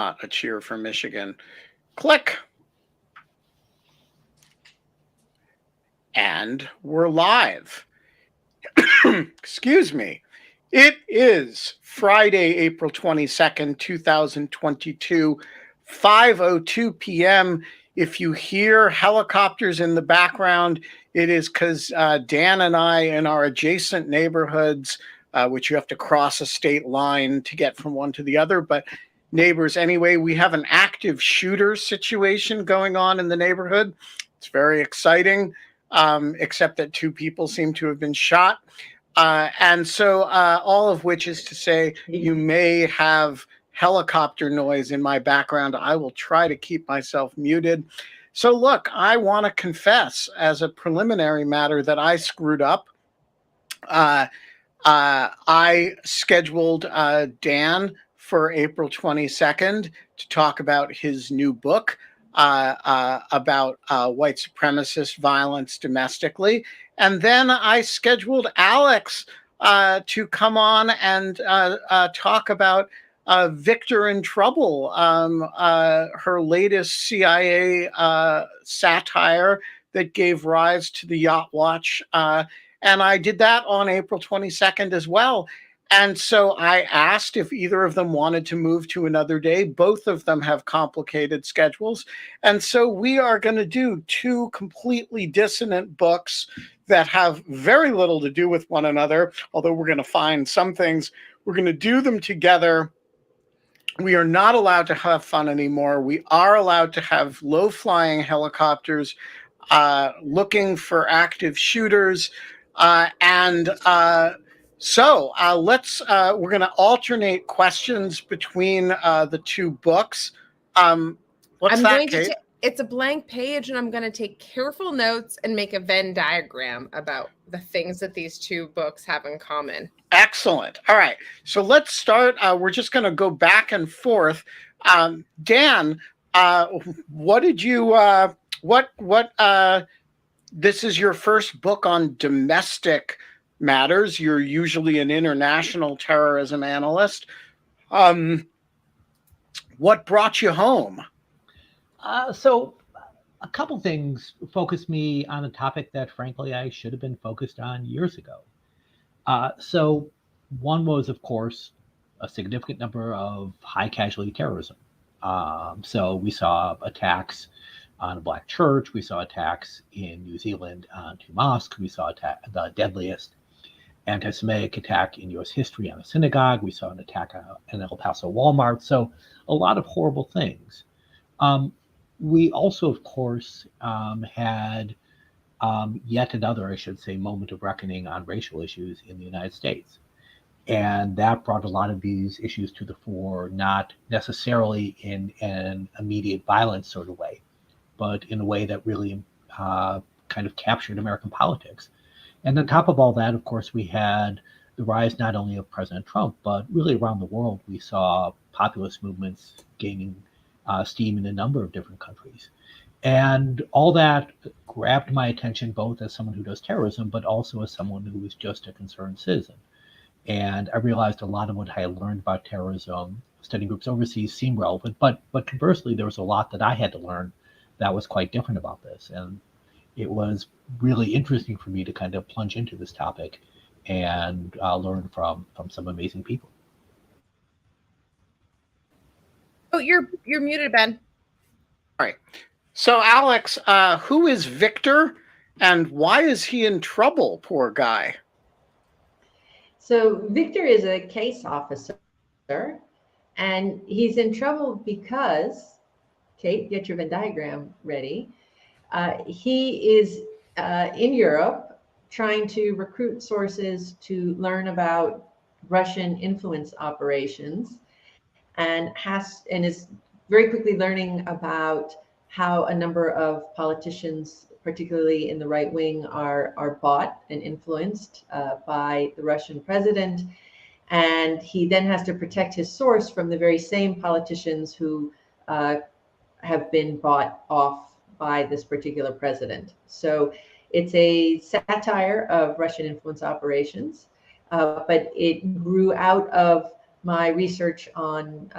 Not a cheer for Michigan. Click. And we're live. Excuse me. It is Friday, April 22nd, 2022, 5:02 p.m. If you hear helicopters in the background, it is because Dan and I, in our adjacent neighborhoods, which you have to cross a state line to get from one to the other, but neighbors anyway, we have an active shooter situation going on in the neighborhood. It's very exciting, except that 2 people seem to have been shot. And so all of which is to say, you may have helicopter noise in my background. I will try to keep myself muted. So look, I want to confess as a preliminary matter that I screwed up. I scheduled Dan for April 22nd to talk about his new book about white supremacist violence domestically. And then I scheduled Alex to come on and talk about Victor in Trouble, her latest CIA satire that gave rise to the Yacht Watch. And I did that on April 22nd as well. And so I asked if either of them wanted to move to another day. Both of them have complicated schedules. And so we are going to do 2 completely dissonant books that have very little to do with one another, although we're going to find some things. We're going to do them together. We are not allowed to have fun anymore. We are allowed to have low-flying helicopters looking for active shooters. So we're going to alternate questions between the 2 books. What's that, Kate? It's a blank page, and I'm going to take careful notes and make a Venn diagram about the things that these 2 books have in common. Excellent. All right. So let's start. We're just going to go back and forth. Dan, what did you, this is your first book on domestic matters. You're usually an international terrorism analyst. What brought you home? So a couple things focused me on a topic that, frankly, I should have been focused on years ago. So one was, of course, a significant number of high casualty terrorism. So we saw attacks on a black church. We saw attacks in New Zealand on 2 mosques. We saw the deadliest anti-Semitic attack in U.S. history on a synagogue. We saw an attack on an El Paso Walmart. So a lot of horrible things. We also, of course, had yet another, I should say, moment of reckoning on racial issues in the United States. And that brought a lot of these issues to the fore, not necessarily in an immediate violence sort of way, but in a way that really kind of captured American politics. And on top of all that, of course, we had the rise not only of President Trump, but really around the world, we saw populist movements gaining steam in a number of different countries. And all that grabbed my attention, both as someone who does terrorism, but also as someone who is just a concerned citizen. And I realized a lot of what I had learned about terrorism, studying groups overseas, seemed relevant. But conversely, there was a lot that I had to learn that was quite different about this. And it was really interesting for me to kind of plunge into this topic and learn from some amazing people. Oh, you're muted, Ben. All right. So, Alex, who is Victor, and why is he in trouble, poor guy? So Victor is a case officer, and he's in trouble because, Kate, get your Venn diagram ready. He is in Europe trying to recruit sources to learn about Russian influence operations, and is very quickly learning about how a number of politicians, particularly in the right wing, are bought and influenced by the Russian president. And he then has to protect his source from the very same politicians who have been bought off by this particular president. So it's a satire of Russian influence operations, but it grew out of my research on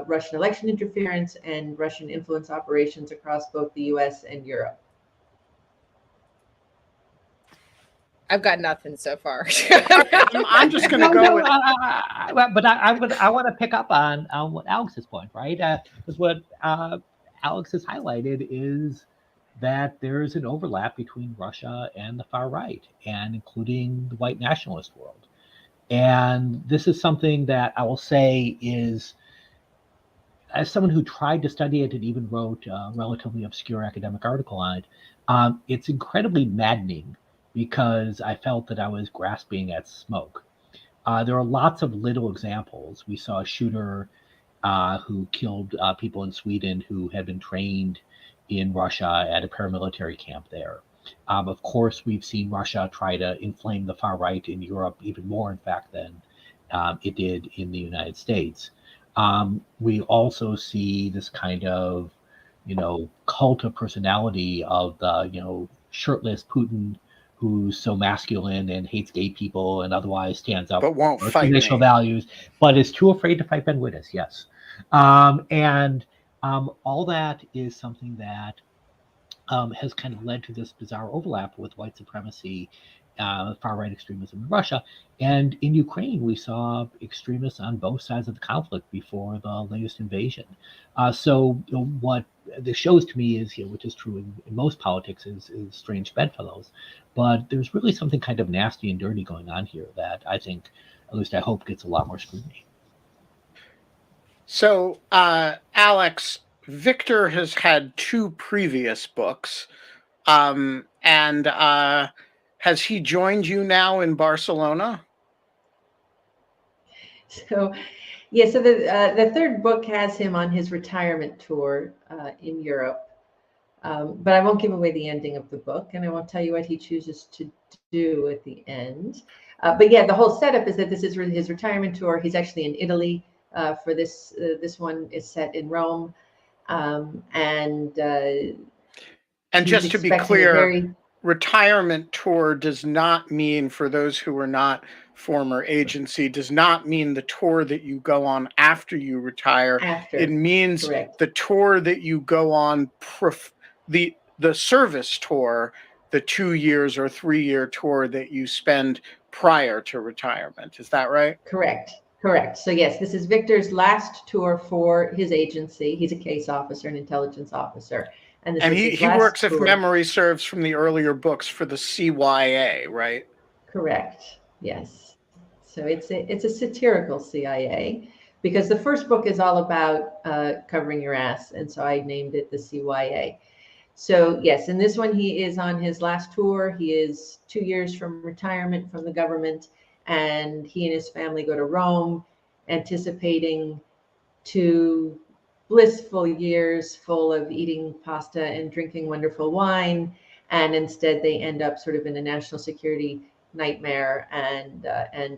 Russian election interference and Russian influence operations across both the US and Europe. I've got nothing so far. I'm just going to go with. But I want to pick up on what Alex's point, right? Because what Alex has highlighted is that there is an overlap between Russia and the far right, and including the white nationalist world. And this is something that I will say is, as someone who tried to study it and even wrote a relatively obscure academic article on it, it's incredibly maddening because I felt that I was grasping at smoke. There are lots of little examples. We saw a shooter who killed people in Sweden who had been trained in Russia at a paramilitary camp there. Of course, we've seen Russia try to inflame the far right in Europe even more, in fact, than it did in the United States. We also see this kind of, cult of personality of the, shirtless Putin who's so masculine and hates gay people and otherwise stands up But won't for fight traditional me. values, but is too afraid to fight Ben Wittes. Yes. All that is something that has kind of led to this bizarre overlap with white supremacy, far-right extremism in Russia. And in Ukraine, we saw extremists on both sides of the conflict before the latest invasion. So what this shows to me is, which is true in most politics, is strange bedfellows. But there's really something kind of nasty and dirty going on here that I think, at least I hope, gets a lot more scrutiny. So, Alex, Victor has had 2 previous books. And has he joined you now in Barcelona? So, yeah, so the third book has him on his retirement tour in Europe. But I won't give away the ending of the book, and I won't tell you what he chooses to do at the end. But yeah, the whole setup is that this is his retirement tour. He's actually in Italy for this. This one is set in Rome, and just to be clear, retirement tour does not mean, for those who are not former agency, does not mean the tour that you go on after you retire. It means correct. The tour that you go on, the service tour, the 2 years or 3-year tour that you spend prior to retirement. Is that right? Correct. So yes, this is Victor's last tour for his agency. He's a case officer, an intelligence officer. And he works, if memory serves from the earlier books, for the CIA, right? Correct. Yes. So it's a satirical CIA, because the first book is all about covering your ass, and so I named it the CYA. So yes, in this one he is on his last tour. He is 2 years from retirement from the government, and he and his family go to Rome, anticipating 2 blissful years full of eating pasta and drinking wonderful wine, and instead they end up sort of in a national security nightmare and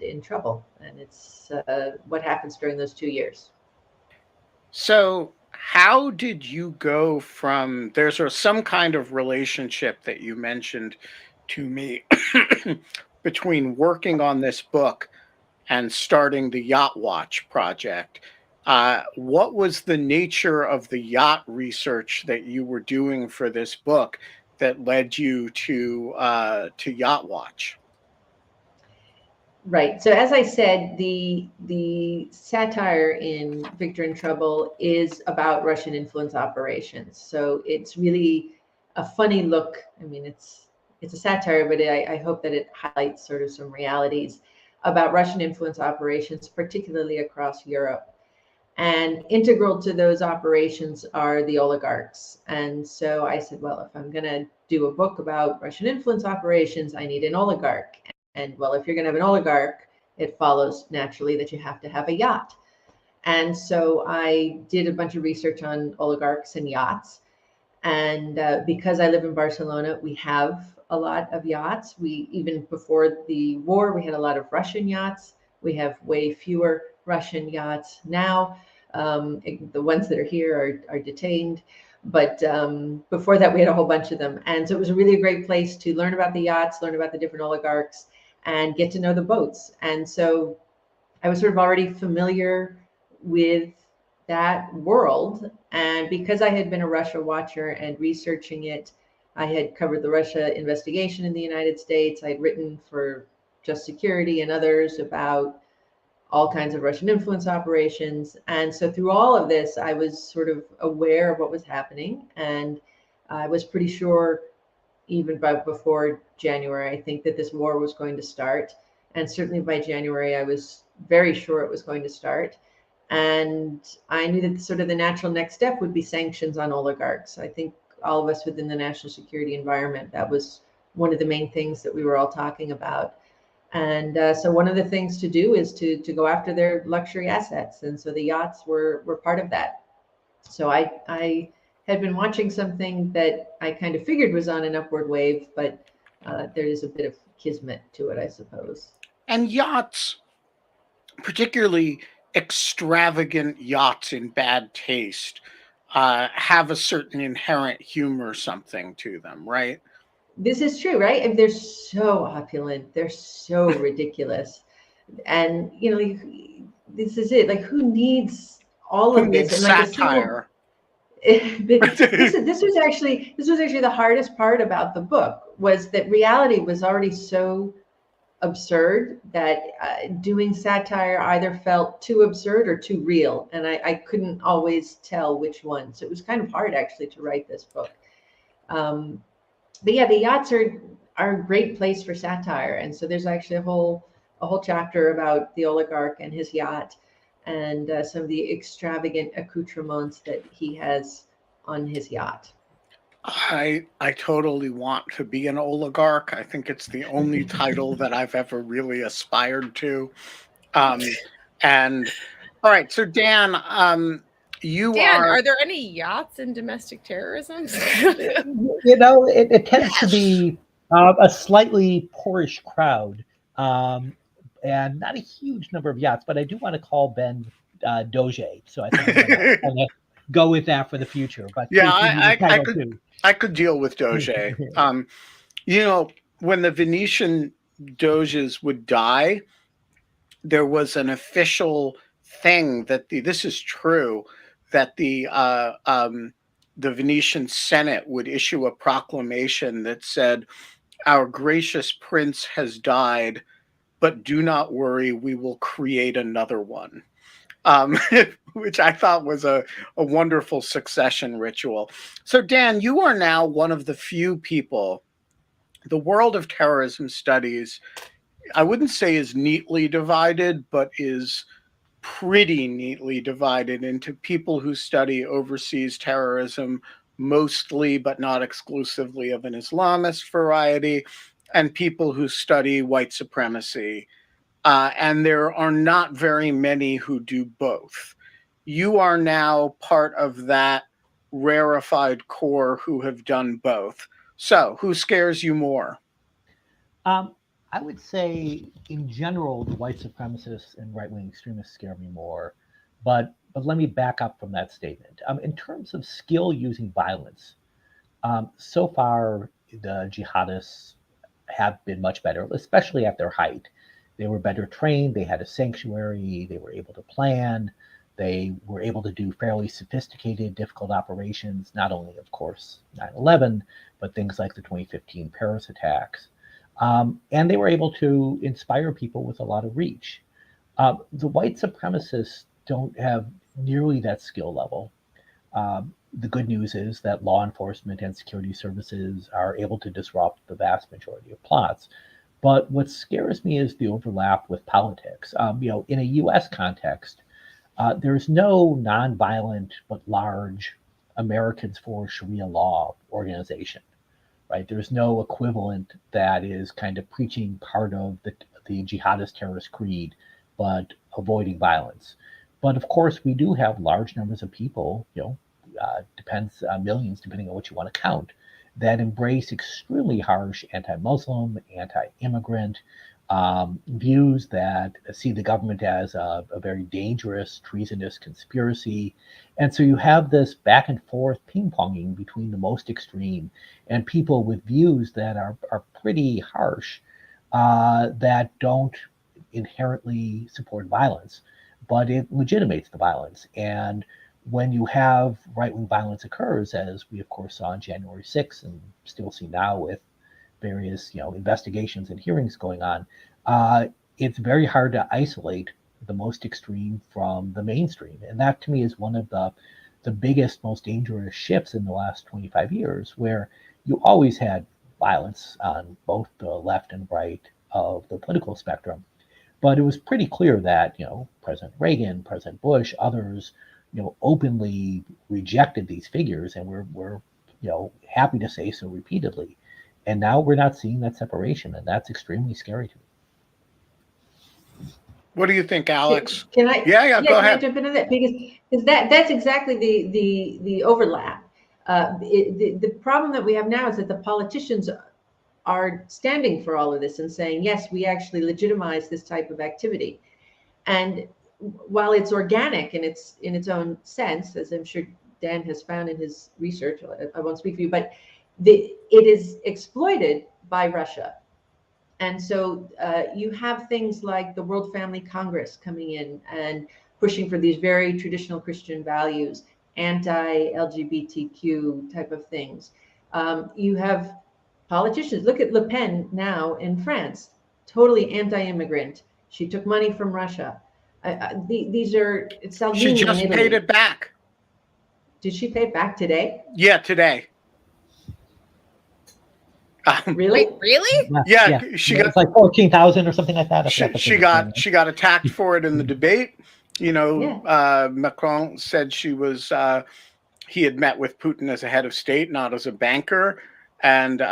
in trouble. And it's what happens during those 2 years. So how did you go from, there's some kind of relationship that you mentioned to me between working on this book and starting the Yacht Watch project. What was the nature of the yacht research that you were doing for this book that led you to Yacht Watch? Right. So as I said, the satire in Victor in Trouble is about Russian influence operations. So it's really a funny look. I mean, it's a satire, but I hope that it highlights sort of some realities about Russian influence operations, particularly across Europe. And integral to those operations are the oligarchs. And so I said, well, if I'm going to do a book about Russian influence operations, I need an oligarch. And well, if you're going to have an oligarch, it follows naturally that you have to have a yacht. And so I did a bunch of research on oligarchs and yachts. And because I live in Barcelona, we have a lot of yachts. Even before the war, we had a lot of Russian yachts. We have way fewer Russian yachts now. The ones that are here are detained. But before that, we had a whole bunch of them. And so it was really a great place to learn about the yachts, learn about the different oligarchs, and get to know the boats. And so I was sort of already familiar with that world. And because I had been a Russia watcher and researching it, I had covered the Russia investigation in the United States. I had written for Just Security and others about all kinds of Russian influence operations. And so through all of this, I was sort of aware of what was happening. And I was pretty sure, even before January, I think that this war was going to start. And certainly by January, I was very sure it was going to start. And I knew that sort of the natural next step would be sanctions on oligarchs. I think all of us within the national security environment, that was one of the main things that we were all talking about. And so one of the things to do is to go after their luxury assets. And so the yachts were part of that. So I had been watching something that I kind of figured was on an upward wave, but there is a bit of kismet to it, I suppose. And yachts, particularly extravagant yachts in bad taste, have a certain inherent humor, something to them, right? This is true, right? And they're so opulent, they're so ridiculous, and like, this is it. Like, who needs all Who of this? needs And like satire? this was actually the hardest part about the book, was that reality was already so absurd that doing satire either felt too absurd or too real, and I couldn't always tell which one. So it was kind of hard actually to write this book. But yeah, the yachts are a great place for satire, and so there's actually a whole chapter about the oligarch and his yacht, and some of the extravagant accoutrements that he has on his yacht. I totally want to be an oligarch. I think it's the only title that I've ever really aspired to. And all right, so Dan, are there any yachts in domestic terrorism? It tends to be a slightly poorish crowd, and not a huge number of yachts. But I do want to call Ben Doge, so I think I'm gonna go with that for the future. But yeah, I could deal with Doge. When the Venetian Doges would die, there was an official thing that this is true, that the Venetian Senate would issue a proclamation that said, "Our gracious prince has died, but do not worry, we will create another one." Which I thought was a wonderful succession ritual. So, Dan, you are now one of the few people. The world of terrorism studies, I wouldn't say is neatly divided, but is pretty neatly divided into people who study overseas terrorism, mostly but not exclusively of an Islamist variety, and people who study white supremacy. And there are not very many who do both. You are now part of that rarefied core who have done both. So, who scares you more? I would say, in general, the white supremacists and right-wing extremists scare me more. But let me back up from that statement. In terms of skill using violence, so far the jihadists have been much better, especially at their height. They were better trained. They had a sanctuary. They were able to plan. They were able to do fairly sophisticated, difficult operations, not only, of course, 9/11, but things like the 2015 Paris attacks. And they were able to inspire people with a lot of reach. The white supremacists don't have nearly that skill level. The good news is that law enforcement and security services are able to disrupt the vast majority of plots. But what scares me is the overlap with politics. In a U.S. context, there's no nonviolent but large Americans for Sharia law organization, right? There's no equivalent that is kind of preaching part of the jihadist terrorist creed, but avoiding violence. But of course, we do have large numbers of people, depends millions, depending on what you want to count, that embrace extremely harsh anti-Muslim, anti-immigrant views that see the government as a very dangerous, treasonous conspiracy. And so you have this back and forth ping-ponging between the most extreme and people with views that are pretty harsh, that don't inherently support violence, but it legitimates the violence. And when you have right-wing violence occurs, as we of course saw on January 6th and still see now with various investigations and hearings going on, it's very hard to isolate the most extreme from the mainstream. And that to me is one of the biggest, most dangerous shifts in the last 25 years, where you always had violence on both the left and right of the political spectrum. But it was pretty clear that, President Reagan, President Bush, others, openly rejected these figures and were happy to say so repeatedly. And now we're not seeing that separation, and that's extremely scary to me. What do you think, Alex? Can I? Yeah, go ahead. I jump into that because that's exactly the overlap. The problem that we have now is that the politicians are standing for all of this and saying, yes, we actually legitimize this type of activity. And while it's organic in its own sense, as I'm sure Dan has found in his research, I won't speak for you, but it is exploited by Russia. And so you have things like the World Family Congress coming in and pushing for these very traditional Christian values, anti-LGBTQ type of things. You have politicians. Look at Le Pen now in France, totally anti-immigrant. She took money from Russia. These are Salvini She just in Italy. paid it back. Did she pay it back today? Yeah, today. Really? Wait, really? Yeah, she got it's like 14,000 or something like that. she got attacked for it in the debate. Macron said he had met with Putin as a head of state, not as a banker, and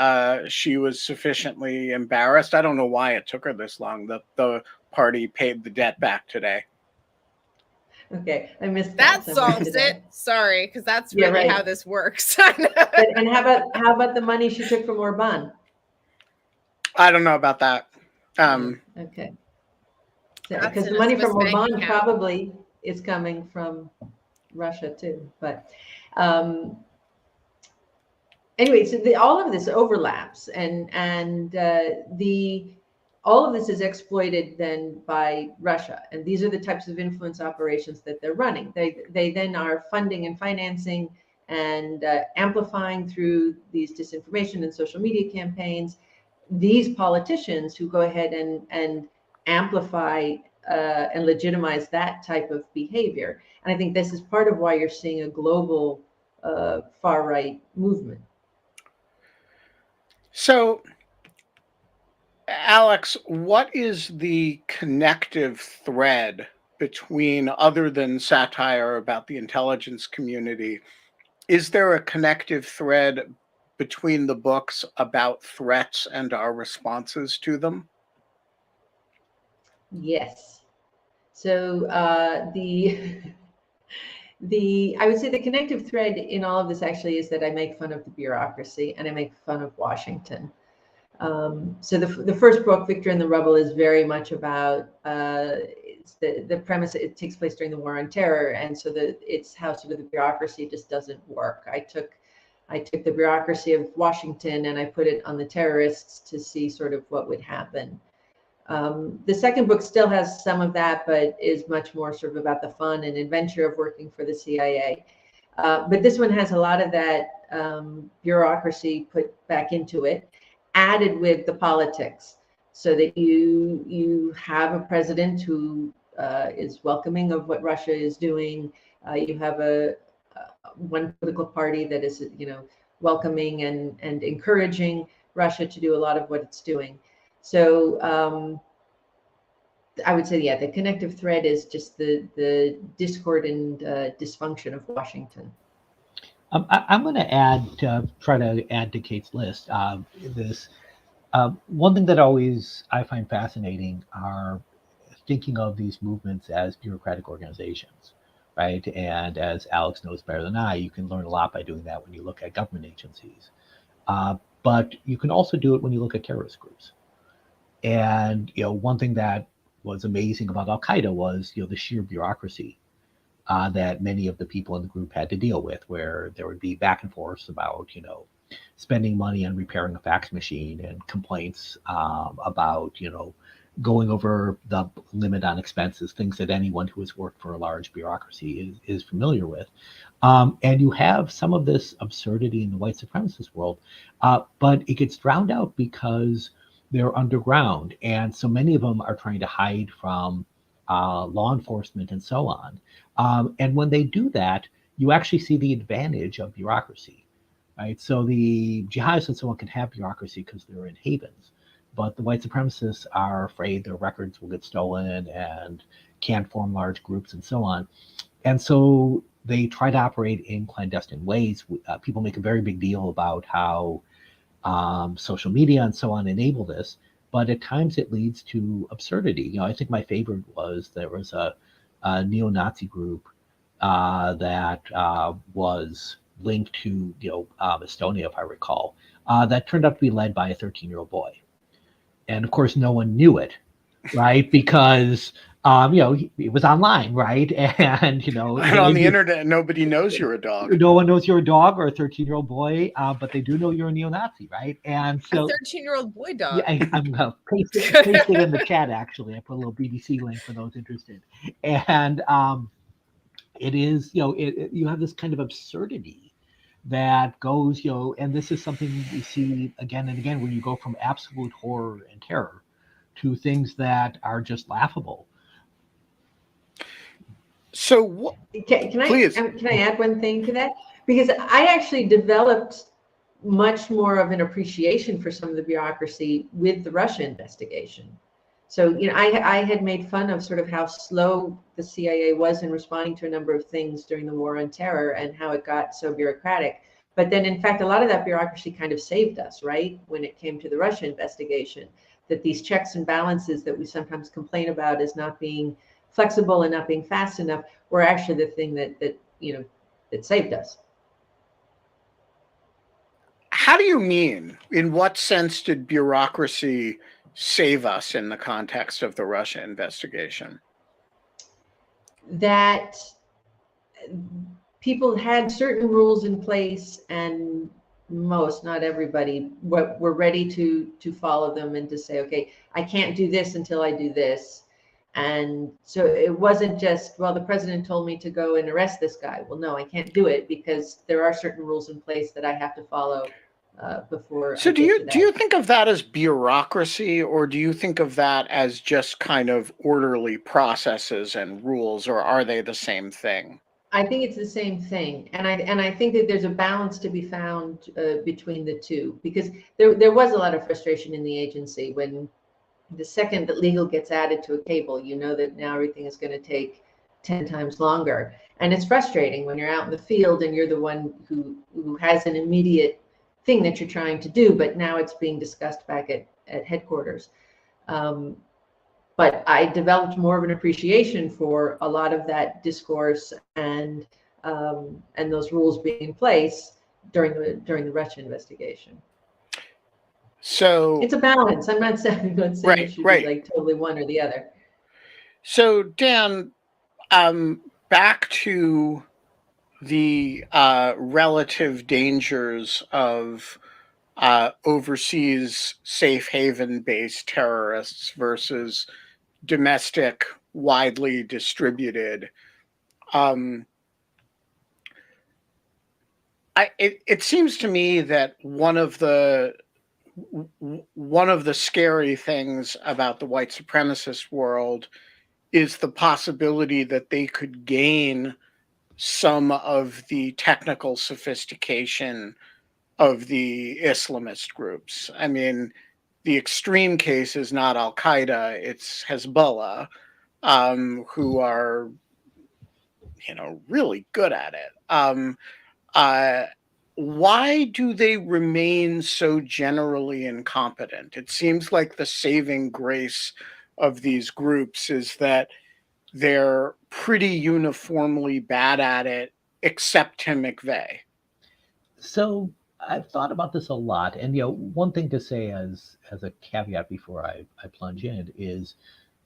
she was sufficiently embarrassed. I don't know why it took her this long. The party paid the debt back today. Okay, I missed That that solves today. it. Sorry, because that's really right. how this works. And how about the money she took from Orban? I don't know about that. Okay. Because the money from Orban probably is coming from Russia too. But anyway, so all of this overlaps, and all of this is exploited then by Russia, and these are the types of influence operations that they're running. They then are funding and financing and amplifying through these disinformation and social media campaigns these politicians who go ahead and amplify and legitimize that type of behavior. And I think this is part of why you're seeing a global far right movement. So, Alex, what is the connective thread between, other than satire about the intelligence community, is there a connective thread between the books about threats and our responses to them? Yes. So I would say the connective thread in all of this actually is that I make fun of the bureaucracy and I make fun of Washington. So the first book, Victor in the Rubble, is very much about it's the premise. It takes place during the War on Terror, and so it's how sort of the bureaucracy just doesn't work. I took the bureaucracy of Washington and I put it on the terrorists to see sort of what would happen. The second book still has some of that, but is much more sort of about the fun and adventure of working for the CIA. But this one has a lot of that bureaucracy put back into it, added with the politics, so that you have a president who is welcoming of what Russia is doing. You have one political party that is, welcoming and encouraging Russia to do a lot of what it's doing. So I would say, yeah, the connective thread is just the discord and dysfunction of Washington. I'm going to try to add to Kate's list this. One thing that always I find fascinating are thinking of these movements as bureaucratic organizations, right? And as Alex knows better than I, you can learn a lot by doing that when you look at government agencies. But you can also do it when you look at terrorist groups. And one thing that was amazing about Al Qaeda was the sheer bureaucracy that many of the people in the group had to deal with, where there would be back and forth about spending money on repairing a fax machine and complaints about going over the limit on expenses, things that anyone who has worked for a large bureaucracy is familiar with. And you have some of this absurdity in the white supremacist world, but it gets drowned out because they're underground. And so many of them are trying to hide from law enforcement and so on. And when they do that, you actually see the advantage of bureaucracy, right? So the jihadists and so on can have bureaucracy because they're in havens, but the white supremacists are afraid their records will get stolen and can't form large groups and so on. And so they try to operate in clandestine ways. People make a very big deal about how social media and so on enable this, but at times it leads to absurdity. You know, I think my favorite was there was a neo-Nazi group that was linked to Estonia, if I recall, that turned out to be led by a 13-year-old boy, and of course no one knew it, right? Because it was online, right? And and on the internet, nobody knows you're a dog. No one knows you're a dog or a 13-year-old boy, but they do know you're a neo-Nazi, right? And so a 13-year-old boy dog. Yeah, I'm gonna paste it in the chat. Actually, I put a little BBC link for those interested. And it is, you have this kind of absurdity that goes, and this is something you see again and again when you go from absolute horror and terror to things that are just laughable. So can please. Can I add one thing to that? Because I actually developed much more of an appreciation for some of the bureaucracy with the Russia investigation. So, I had made fun of sort of how slow the CIA was in responding to a number of things during the war on terror and how it got so bureaucratic. But then, in fact, a lot of that bureaucracy kind of saved us, right? When it came to the Russia investigation, that these checks and balances that we sometimes complain about as not being flexible and not being fast enough were actually the thing that saved us. How do you mean? In what sense did bureaucracy save us in the context of the Russia investigation? That people had certain rules in place, and most, not everybody, were ready to follow them and to say, okay, I can't do this until I do this. And so it wasn't just, well, the president told me to go and arrest this guy. Well, no, I can't do it because there are certain rules in place that I have to follow before. So do you think of that as bureaucracy, or do you think of that as just kind of orderly processes and rules, or are they the same thing? I think it's the same thing, and I think that there's a balance to be found between the two, because there was a lot of frustration in the agency when the second that legal gets added to a table, that now everything is going to take 10 times longer, and it's frustrating when you're out in the field and you're the one who has an immediate thing that you're trying to do, but now it's being discussed back at headquarters. But I developed more of an appreciation for a lot of that discourse and those rules being in place during the Russia investigation. So it's a balance. I'm not saying it should be like totally one or the other. So Dan, back to the relative dangers of overseas safe haven-based terrorists versus domestic, widely distributed. It seems to me that one of the scary things about the white supremacist world is the possibility that they could gain some of the technical sophistication of the Islamist groups. I mean, the extreme case is not Al-Qaeda, it's Hezbollah, who are, really good at it. Why do they remain so generally incompetent? It seems like the saving grace of these groups is that they're pretty uniformly bad at it, except Tim McVeigh. So I've thought about this a lot, and one thing to say as a caveat before I plunge in is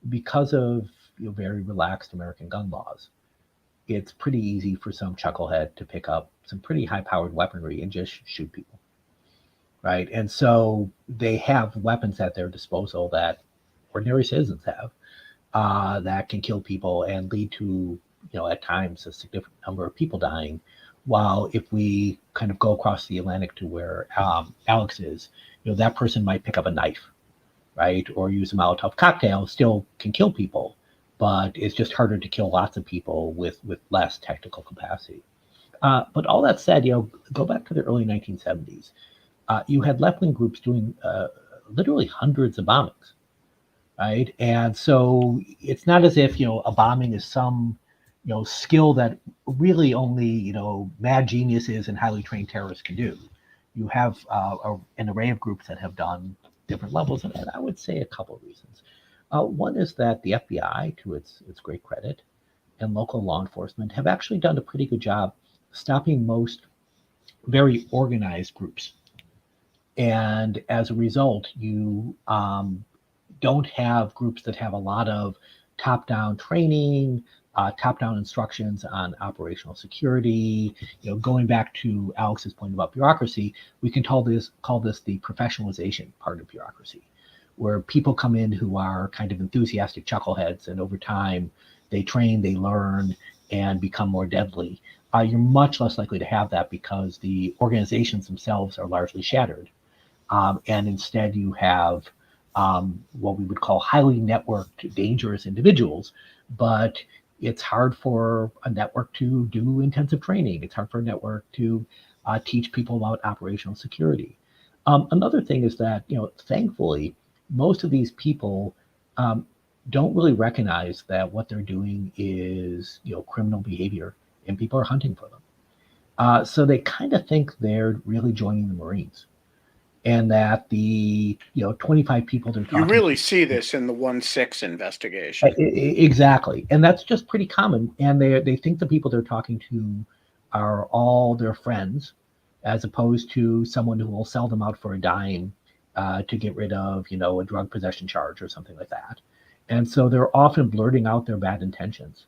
because of very relaxed American gun laws, it's pretty easy for some chucklehead to pick up some pretty high-powered weaponry and just shoot people, right? And so they have weapons at their disposal that ordinary citizens have, that can kill people and lead to, at times a significant number of people dying. While if we kind of go across the Atlantic to where Alex is, that person might pick up a knife, right, or use a Molotov cocktail, still can kill people, but it's just harder to kill lots of people with less technical capacity. But all that said, go back to the early 1970s. You had left-wing groups doing literally hundreds of bombings, right? And so it's not as if, a bombing is some, skill that really only, mad geniuses and highly trained terrorists can do. You have an array of groups that have done different levels, and I would say a couple of reasons. One is that the FBI, to its great credit, and local law enforcement have actually done a pretty good job stopping most very organized groups. And as a result, you don't have groups that have a lot of top-down training, top-down instructions on operational security. Going back to Alex's point about bureaucracy, we can call this the professionalization part of bureaucracy, where people come in who are kind of enthusiastic chuckleheads, and over time they train, they learn, and become more deadly. You're much less likely to have that because the organizations themselves are largely shattered. And instead you have what we would call highly networked, dangerous individuals, but it's hard for a network to do intensive training. It's hard for a network to teach people about operational security. Another thing is that, thankfully, most of these people don't really recognize that what they're doing is, criminal behavior, and people are hunting for them. So they kind of think they're really joining the Marines. And that the 25 people they're talking You really see this in the 1-6 investigation. Exactly. And that's just pretty common. And they think the people they're talking to are all their friends, as opposed to someone who will sell them out for a dime to get rid of, a drug possession charge or something like that. And so they're often blurting out their bad intentions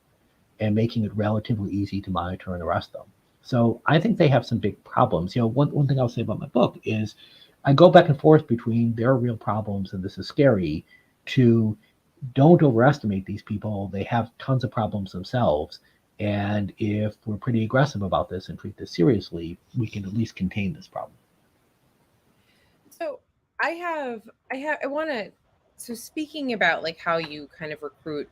and making it relatively easy to monitor and arrest them. So I think they have some big problems. One thing I'll say about my book is I go back and forth between there are real problems and this is scary to don't overestimate these people. They have tons of problems themselves. And if we're pretty aggressive about this and treat this seriously, we can at least contain this problem. So so speaking about like how you kind of recruit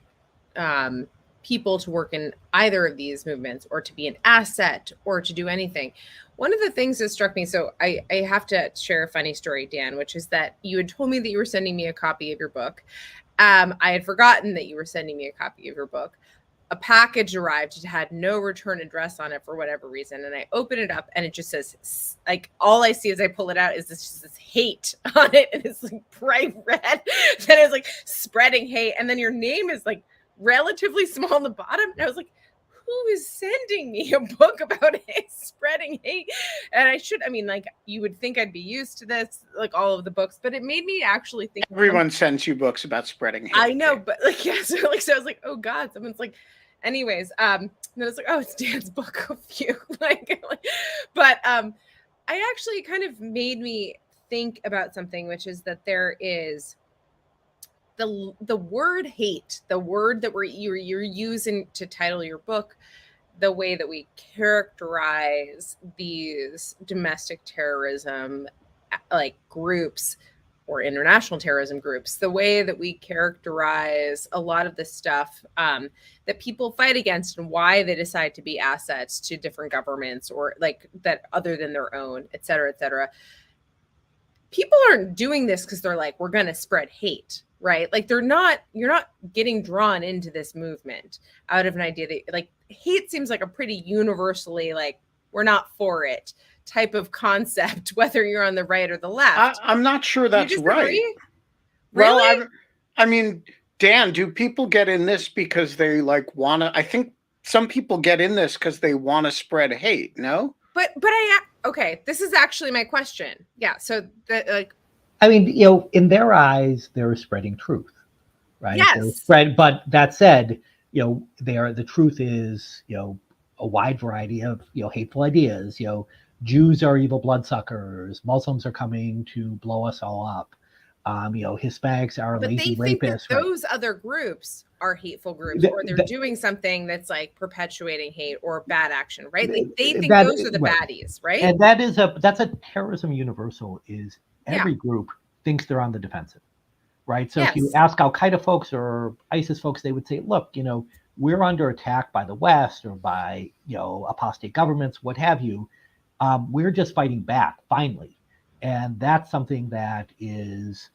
people to work in either of these movements or to be an asset or to do anything. One of the things that struck me, so I have to share a funny story, Dan, which is that you had told me that you were sending me a copy of your book. I had forgotten that you were sending me a copy of your book. A package arrived. It had no return address on it for whatever reason. And I open it up and it just says, like, all I see as I pull it out is this hate on it. And it's like bright red. Then it's like spreading hate. And then your name is like relatively small on the bottom. And I was like, who is sending me a book about spreading hate? And you would think I'd be used to this, like all of the books, but it made me actually think. Everyone sends you books about spreading hate. I know, but so I was like, oh God, someone's like, anyways. And then it's like, oh, it's Dan's book of you. But I actually kind of made me think about something, which is that there is the word hate, the word that you're using to title your book, the way that we characterize these domestic terrorism like groups or international terrorism groups, the way that we characterize a lot of the stuff that people fight against and why they decide to be assets to different governments or like that other than their own, et cetera, et cetera. People aren't doing this because they're like, we're going to spread hate, right? Like you're not getting drawn into this movement out of an idea that like hate seems like a pretty universally like, we're not for it type of concept, whether you're on the right or the left. I'm not sure that's right. Really? Well, I mean, Dan, do people get in this because they like want to? I think some people get in this because they want to spread hate. No, but okay, this is actually my question. Yeah, so that like, I mean, in their eyes, they're spreading truth, right? Yes. But that said, the truth is, a wide variety of hateful ideas. Jews are evil bloodsuckers. Muslims are coming to blow us all up. Hispanics are But lazy they think that rapists. Right? those other groups are hateful groups, or they're doing something that's like perpetuating hate or bad action, right? Like they think those are the baddies, right? And that's a terrorism universal. Is every group thinks they're on the defensive, right? So if you ask Al Qaeda folks or ISIS folks, they would say, look, we're under attack by the West or by apostate governments, what have you. We're just fighting back finally, and that's something that is.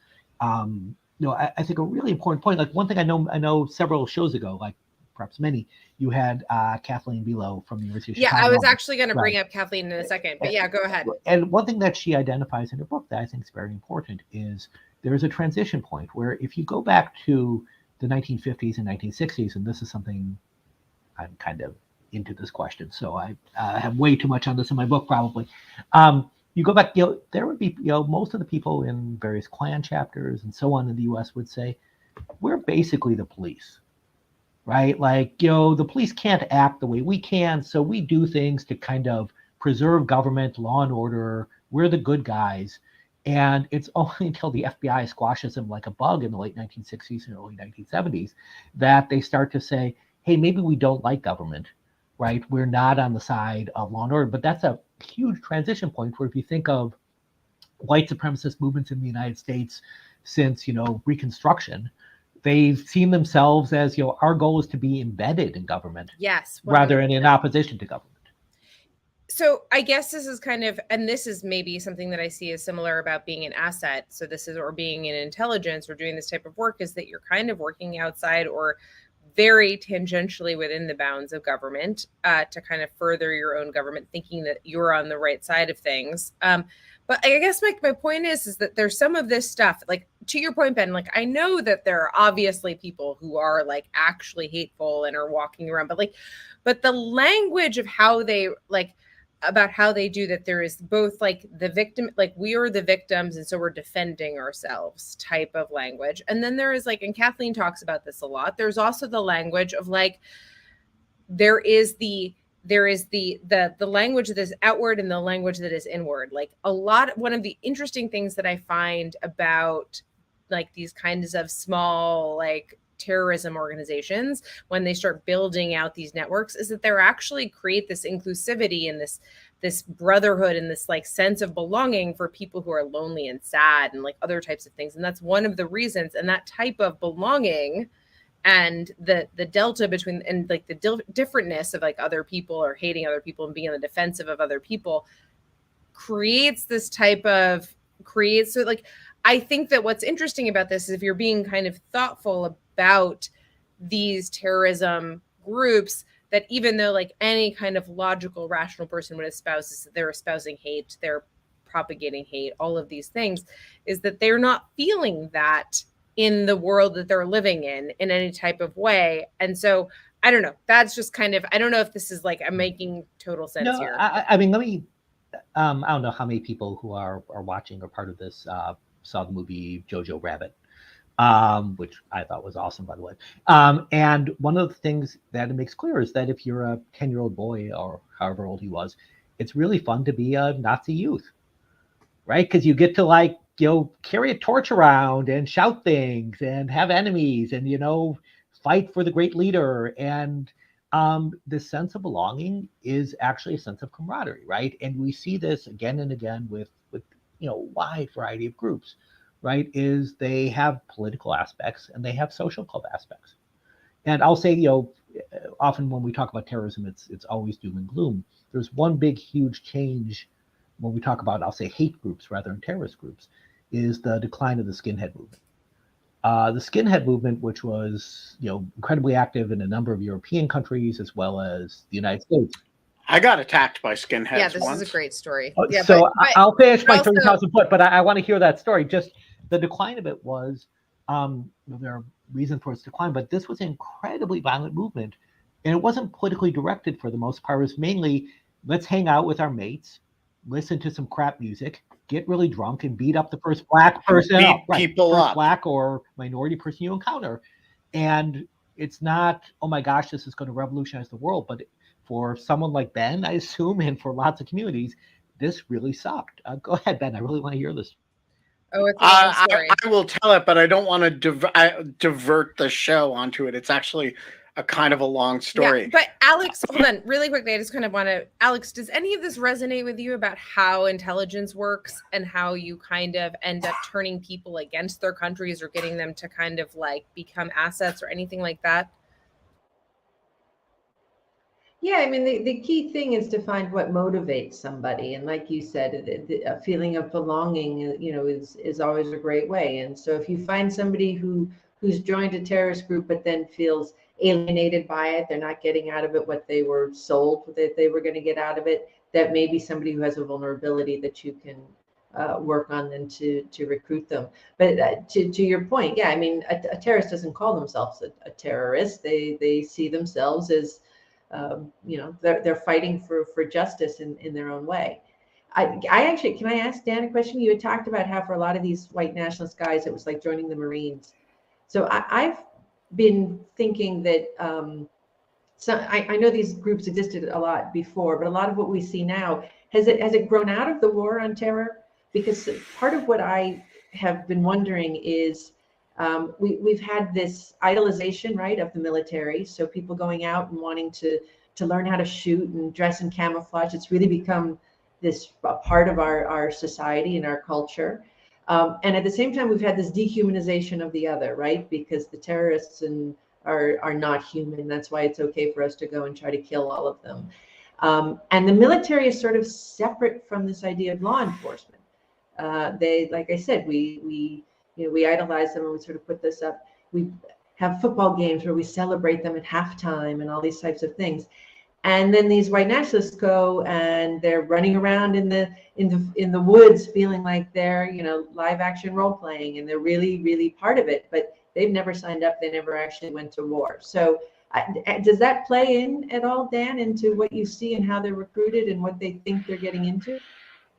I think a really important point. Like one thing I know several shows ago, like perhaps many, you had Kathleen Below from the University of Chicago. Yeah, I was actually going to bring up Kathleen in a second, but yeah, go ahead. And one thing that she identifies in her book that I think is very important is there is a transition point where if you go back to the 1950s and 1960s, and this is something I'm kind of into this question, so I have way too much on this in my book probably. You go back, there would be, most of the people in various Klan chapters and so on in the U.S. would say, we're basically the police, right? Like, the police can't act the way we can, so we do things to kind of preserve government, law and order. We're the good guys. And it's only until the FBI squashes them like a bug in the late 1960s and early 1970s that they start to say, hey, maybe we don't like government, right? We're not on the side of law and order. But that's a huge transition point where if you think of white supremacist movements in the United States since, Reconstruction, they've seen themselves as, our goal is to be embedded in government. Yes. 100%. Rather than in opposition to government. So I guess this is kind of, and this is maybe something that I see as similar about being an asset. So this is, or being in intelligence or doing this type of work, is that you're kind of working outside or very tangentially within the bounds of government to kind of further your own government, thinking that you're on the right side of things. But I guess my point is that there's some of this stuff, like to your point, Ben, like I know that there are obviously people who are like actually hateful and are walking around, but the language of how they about how they do that, there is both like the victim, like we are the victims and so we're defending ourselves type of language. And then there is like, and Kathleen talks about this a lot, there's also the language of like, there is the language that is outward and the language that is inward. Like one of the interesting things that I find about like these kinds of small, like terrorism organizations, when they start building out these networks, is that they're actually create this inclusivity and this brotherhood and this like sense of belonging for people who are lonely and sad and like other types of things. And that's one of the reasons. And that type of belonging and the delta between, and like the differentness of like other people or hating other people and being on the defensive of other people creates this type of so like, I think that what's interesting about this is if you're being kind of thoughtful about these terrorism groups, that even though like any kind of logical, rational person would espouse is that they're espousing hate, they're propagating hate, all of these things, is that they're not feeling that in the world that they're living in any type of way. And so I don't know, that's just kind of, I don't know if this is like, I'm making total sense here. I mean, let me, I don't know how many people who are watching or part of this saw the movie Jojo Rabbit, which I thought was awesome, by the way. And one of the things that it makes clear is that if you're a 10-year-old boy or however old he was, it's really fun to be a Nazi youth, right? Because you get to like, carry a torch around and shout things and have enemies and, fight for the great leader. And this sense of belonging is actually a sense of camaraderie, right? And we see this again and again with a wide variety of groups, right? Is they have political aspects and they have social club aspects. And I'll say, often when we talk about terrorism, it's always doom and gloom. There's one big, huge change when we talk about, I'll say, hate groups rather than terrorist groups, is the decline of the skinhead movement. The skinhead movement, which was, incredibly active in a number of European countries as well as the United States. I got attacked by skinheads. Yeah, this once. is a great story. Yeah, so I'll finish my 30,000 foot, but I want to hear that story. Just the decline of it was, there are reasons for its decline, but this was an incredibly violent movement. And it wasn't politically directed for the most part. It was mainly, let's hang out with our mates, listen to some crap music, get really drunk, and beat up the first black person, people up, black or minority person you encounter. And it's not, oh my gosh, this is going to revolutionize the world. But for someone like Ben, I assume, and for lots of communities, this really sucked. Go ahead, Ben. I really want to hear this. Oh, it's a long I, story. I will tell it, but I don't want to divert the show onto it. It's actually a kind of a long Yeah, story. but Alex, hold on, really quickly. I just kind of want to, Alex, does any of this resonate with you about how intelligence works and how you kind of end up turning people against their countries or getting them to kind of like become assets or anything like that? Yeah, I mean, the key thing is to find what motivates somebody. And like you said, a feeling of belonging, is always a great way. And so if you find somebody who's joined a terrorist group, but then feels alienated by it, they're not getting out of it what they were sold that they were going to get out of it, that may be somebody who has a vulnerability that you can work on them to recruit them. But to your point, yeah, I mean, a terrorist doesn't call themselves a terrorist. They see themselves as they're fighting for justice in their own way. I actually, can I ask Dan a question? You had talked about how for a lot of these white nationalist guys, it was like joining the Marines. So I've been thinking that so I know these groups existed a lot before, but a lot of what we see now, has it grown out of the war on terror? Because part of what I have been wondering is we've had this idolization, right, of the military. So people going out and wanting to learn how to shoot and dress in camouflage. It's really become this part of our society and our culture. And at the same time, we've had this dehumanization of the other, right? Because the terrorists are not human. That's why it's okay for us to go and try to kill all of them. And the military is sort of separate from this idea of law enforcement. They, like I said, we idolize them, and we sort of put this up. We have football games where we celebrate them at halftime and all these types of things. And then these white nationalists go and they're running around in the woods, feeling like they're live action role playing, and they're really, really part of it. But they've never signed up. They never actually went to war. So does that play in at all, Dan, into what you see and how they're recruited and what they think they're getting into?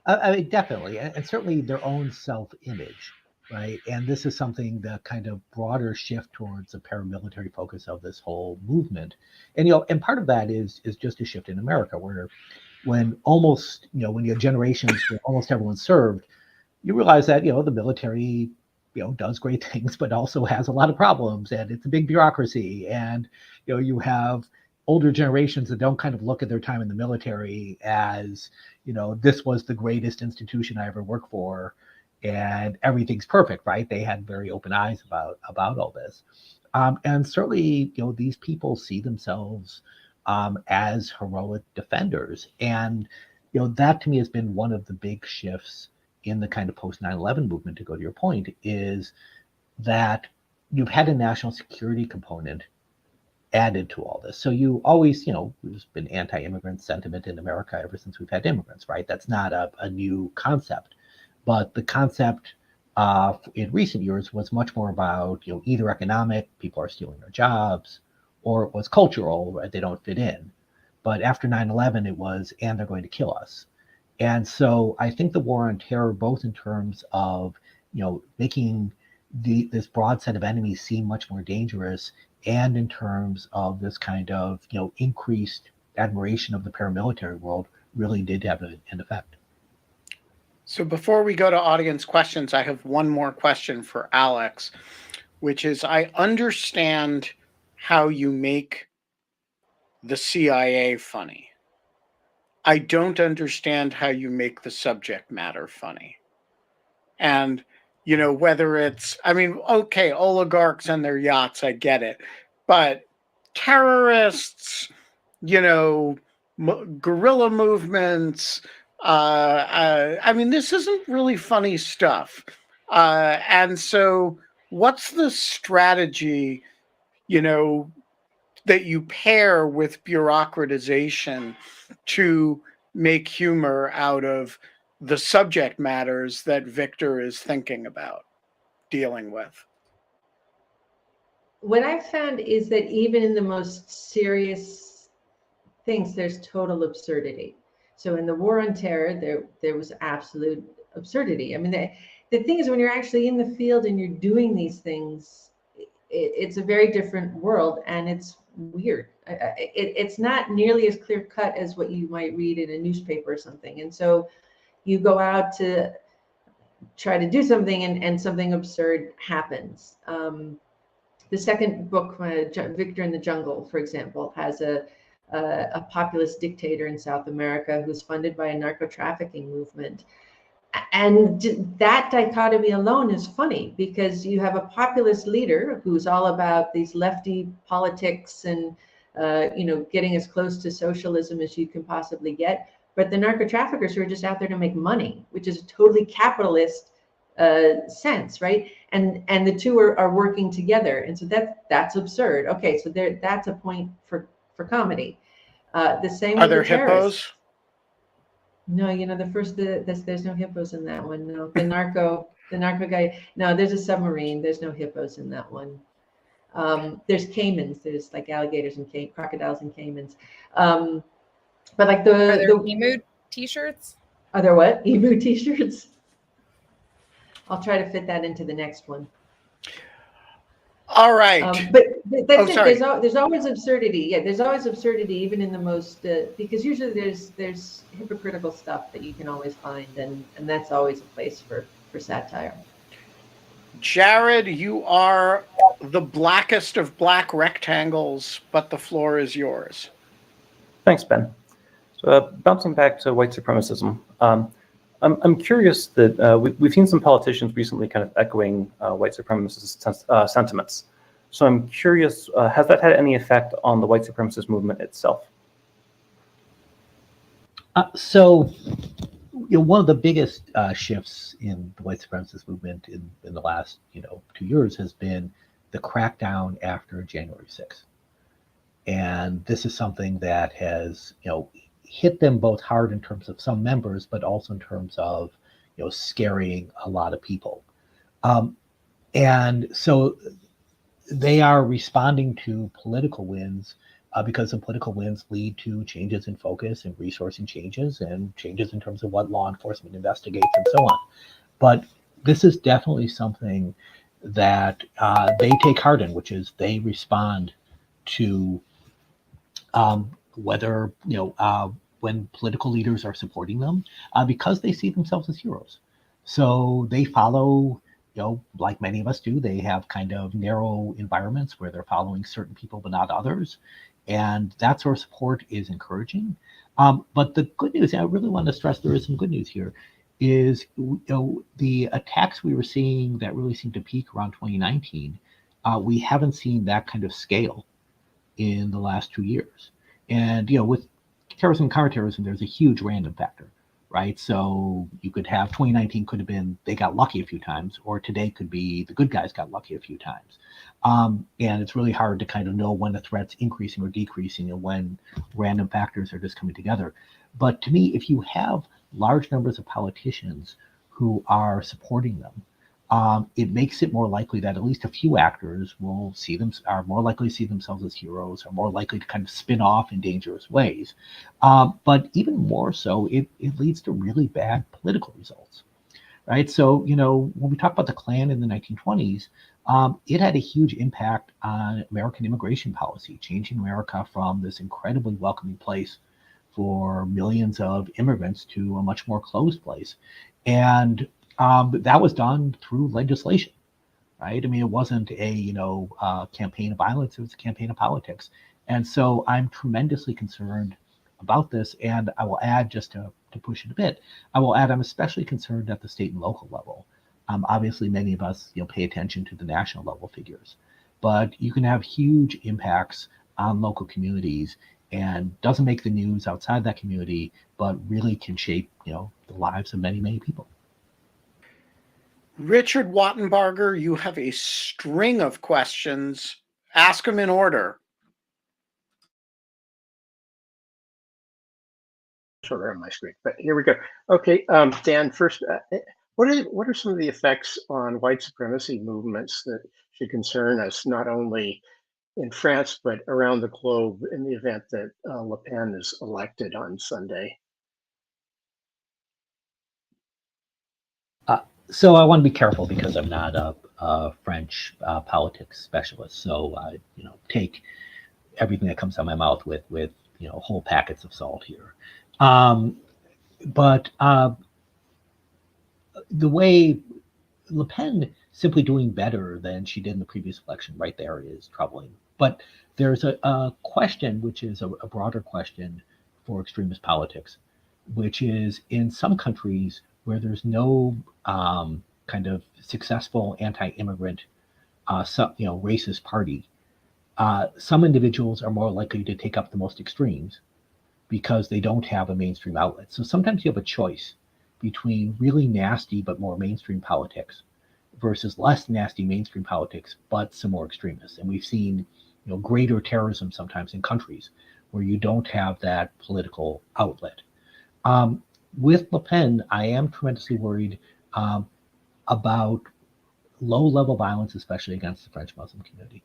I mean, definitely, and certainly their own self-image, right? And this is something, the kind of broader shift towards a paramilitary focus of this whole movement. And and part of that is just a shift in America, where when almost, when you have generations where almost everyone served, you realize that the military does great things, but also has a lot of problems, and it's a big bureaucracy, and you have older generations that don't kind of look at their time in the military as this was the greatest institution I ever worked for and everything's perfect, right? They had very open eyes about all this, and certainly these people see themselves as heroic defenders, and that to me has been one of the big shifts in the kind of post 9/11 movement, to go to your point, is that you've had a national security component added to all this. So you always, there's been anti-immigrant sentiment in America ever since we've had immigrants, right? That's not a new concept. But the concept in recent years was much more about, either economic, people are stealing their jobs, or it was cultural, right? They don't fit in. But after 9/11, it was, and they're going to kill us. And so I think the war on terror, both in terms of, making this broad set of enemies seem much more dangerous, and in terms of this kind of, increased admiration of the paramilitary world, really did have an effect. So before we go to audience questions, I have one more question for Alex, which is, I understand how you make the CIA funny. I don't understand how you make the subject matter funny. And, whether it's, okay, oligarchs and their yachts, I get it. But terrorists, guerrilla movements, this isn't really funny stuff. And so what's the strategy, that you pair with bureaucratization to make humor out of the subject matters that Victor is thinking about dealing with? What I've found is that even in the most serious things, there's total absurdity. So in the war on terror, there was absolute absurdity. I mean, the thing is, when you're actually in the field and you're doing these things, it's a very different world, and it's weird. It's not nearly as clear cut as what you might read in a newspaper or something. And so you go out to try to do something, and something absurd happens. The second book, Victor in the Jungle, for example, has a populist dictator in South America who's funded by a narco-trafficking movement. And that dichotomy alone is funny, because you have a populist leader who's all about these lefty politics and getting as close to socialism as you can possibly get, but the narco traffickers who are just out there to make money, which is a totally capitalist sense, right? And the two are working together, and so that's absurd. Okay, so that's a point for comedy. The same Are with there the terrorists. hippos? No, there's no hippos in that one. No, the narco guy. No, there's a submarine. There's no hippos in that one. There's caimans. There's like alligators and crocodiles and caimans. But like Are there emu t-shirts? Are there what? Emu t-shirts? I'll try to fit that into the next one. All right. But that's it. Sorry. There's always absurdity. Yeah, there's always absurdity, even in the most, because usually there's hypocritical stuff that you can always find, and that's always a place for satire. Jared, you are the blackest of black rectangles, but the floor is yours. Thanks, Ben. So bouncing back to white supremacism, I'm curious that we've seen some politicians recently kind of echoing white supremacist sentiments. So I'm curious, has that had any effect on the white supremacist movement itself? One of the biggest shifts in the white supremacist movement in the last 2 years has been the crackdown after January 6th. And this is something that has hit them both hard in terms of some members, but also in terms of scaring a lot of people. And so they are responding to political wins, because the political wins lead to changes in focus and resourcing changes and changes in terms of what law enforcement investigates and so on. But this is definitely something that they take heart in, which is they respond to whether, when political leaders are supporting them, because they see themselves as heroes. So they follow, like many of us do, they have kind of narrow environments where they're following certain people but not others. And that sort of support is encouraging. But the good news, and I really want to stress there is some good news here, is the attacks we were seeing that really seemed to peak around 2019, we haven't seen that kind of scale in the last 2 years. And with terrorism and counterterrorism, there's a huge random factor, right? So you could have 2019 could have been they got lucky a few times, or today could be the good guys got lucky a few times. And it's really hard to kind of know when a threat's increasing or decreasing and when random factors are just coming together. But to me, if you have large numbers of politicians who are supporting them, it makes it more likely that at least a few actors are more likely to see themselves as heroes, are more likely to kind of spin off in dangerous ways. But even more so, it leads to really bad political results, right? So, when we talk about the Klan in the 1920s, it had a huge impact on American immigration policy, changing America from this incredibly welcoming place for millions of immigrants to a much more closed place. And that was done through legislation, right? I mean, it wasn't a campaign of violence, it was a campaign of politics. And so I'm tremendously concerned about this. And I will add, just to push it a bit, I'm especially concerned at the state and local level. Obviously, many of us pay attention to the national level figures, but you can have huge impacts on local communities and doesn't make the news outside that community, but really can shape the lives of many, many people. Richard Wattenbarger, you have a string of questions. Ask them in order. Sort of on my screen, but here we go. Okay, Dan, first, what are some of the effects on white supremacy movements that should concern us, not only in France, but around the globe in the event that Le Pen is elected on Sunday? So I want to be careful because I'm not a French politics specialist. So I, take everything that comes out of my mouth with whole packets of salt here. But the way Le Pen simply doing better than she did in the previous election right there is troubling. But there's a question, which is a broader question for extremist politics, which is in some countries where there's no kind of successful anti-immigrant, racist party, some individuals are more likely to take up the most extremes because they don't have a mainstream outlet. So sometimes you have a choice between really nasty but more mainstream politics versus less nasty mainstream politics but some more extremists. And we've seen greater terrorism sometimes in countries where you don't have that political outlet. With Le Pen, I am tremendously worried about low-level violence, especially against the French Muslim community.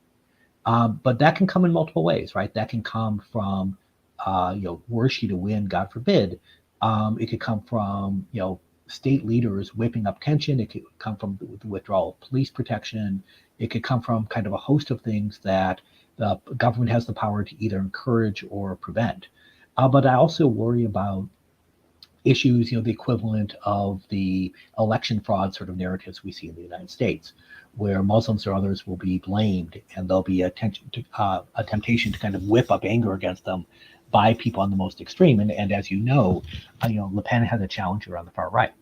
But that can come in multiple ways, right? That can come from, were she to win, God forbid, it could come from, state leaders whipping up tension. It could come from the withdrawal of police protection. It could come from kind of a host of things that the government has the power to either encourage or prevent. But I also worry about issues, the equivalent of the election fraud sort of narratives we see in the United States, where Muslims or others will be blamed, and there'll be a temptation to kind of whip up anger against them by people on the most extreme. And as you know, Le Pen has a challenger on the far right,